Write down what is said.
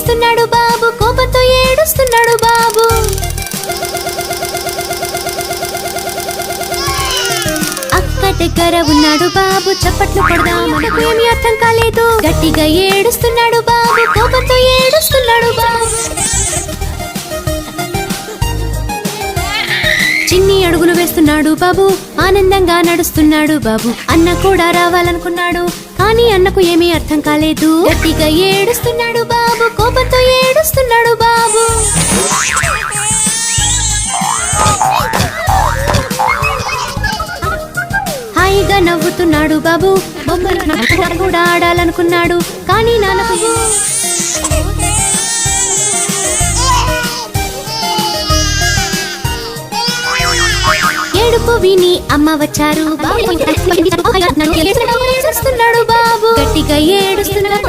ఏడుస్తున్నాడు బాబు, కోపంతో ఏడుస్తున్నాడు బాబు. అక్క దగ్గర ఉన్నాడు బాబు, చప్పట్లు కొడదాం మనకు ఏమీ అర్థం కాలేదు. గట్టిగా ఏడుస్తున్నాడు బాబు, కోపంతో ఏడుస్తున్నాడు బాబు. చిన్ని అడుగులు వేస్తున్నాడు బాబు, ఆనందంగా నడుస్తున్నాడు బాబు. అన్న కూడా రావాలనుకున్నాడు, కానీ అన్నకు ఏమీ అర్థం కాలేదు. గట్టిగా ఏడుస్తున్నాడు బాబు, కోపంతో ఏడుస్తున్నాడు బాబు. హాయిగా నవ్వుతున్నాడు బాబు, బొమ్మలు కూడా ఆడాలనుకున్నాడు, కానీ నాన్నకు ఏడుపు విని అమ్మ వచ్చారు. ఏడుస్తున్నాడు బాబు, గట్టిగా ఏడుస్తున్నాడు.